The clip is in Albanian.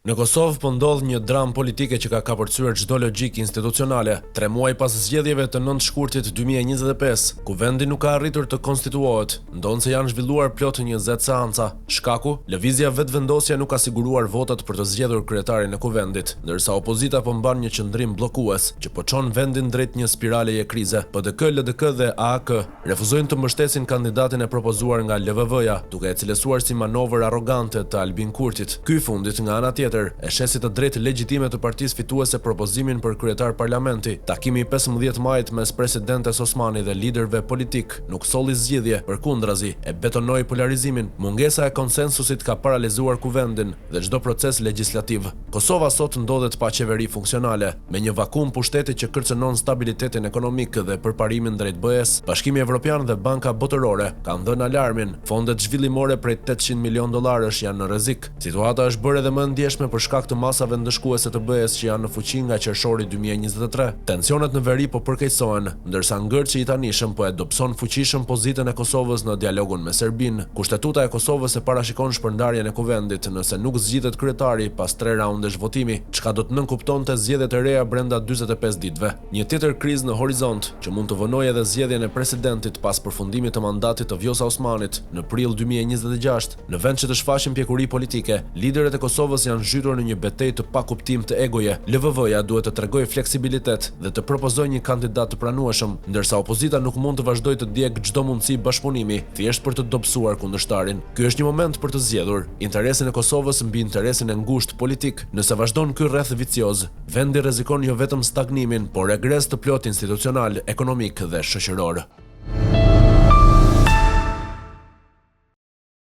Në Kosovë po ndodh një dramë politike që ka kapërcyer çdo logjik institucionale. 3 muaj pas zgjedhjeve të 9 shkurtit 2025, ku vendi nuk ka arritur të konstituohet, ndonse janë zhvilluar plot 20 seanca. Shkaku, lëvizja vetvendosja nuk ka siguruar votat për të zgjedhur kryetarin e kuvendit, ndërsa opozita po mban një qëndrim bllokues që po çon vendin drejt një spiraleje krize. PDK, LDK dhe AAK refuzojnë të mbështesin kandidatin e propozuar nga LVV-ja, duke e cilësuar si manovër arrogante të Albin Kurtit. Ky fundit nga ana tjetër e shesi të drejtë legjitime të partisë fituese propozimin për kryetar parlamenti. Takimi i 15 majit mes presidentes Osmani dhe liderëve politik nuk solli zgjidhje, përkundrazi e betonoi polarizimin. Mungesa e konsensusit ka paralizuar kuvendin dhe çdo proces legjislativ. Kosova sot ndodhet pa qeveri funksionale, me një vakum pushteti që kërcënon stabilitetin ekonomik dhe përparimin drejt BE-s. Bashkimi Evropian dhe Banka Botërore kanë dhënë alarmin. Fondet zhvillimore prej $800 milion janë në rrezik. Situata është bërë edhe më ndjeshme për shkak të masave ndëshkuese të BE-s që janë në fuqi nga qershori 2023. Tensionet në veri po përkeqësohen, ndërsa ngërçi i tanishëm po e dobëson fuqishëm pozitën e Kosovës në dialogun me Serbinë. Kushtetuta e Kosovës e parashikon shpërndarjen e kuvendit nëse nuk zgjidhet kryetari pas 3 raundesh votimi, çka do të nënkuptonte zgjedhjet e reja brenda 45 ditëve. Një tjetër krizë në horizont që mund të vënojë edhe zgjedhjen e presidentit pas përfundimit të mandatit të Vjosa Osmanit në prill 2026. Në vend që të shfaqin pjekuri politike, liderët e Kosovës janë zhytur në një betejë të pakuptim të egoje. LVV-ja duhet të tregojë fleksibilitet dhe të propozojë një kandidat të pranueshëm, ndërsa opozita nuk mund të vazhdojë të djegë çdo mundësi bashkëpunimi thjesht për të dobësuar kundërshtarin. Ky është një moment për të zgjedhur interesin e Kosovës mbi interesin e ngushtë politik. Nëse vazhdon ky rreth vicioz, vendi rrezikon jo vetëm stagnimin, por regres të plot institucional, ekonomik dhe shoqëror.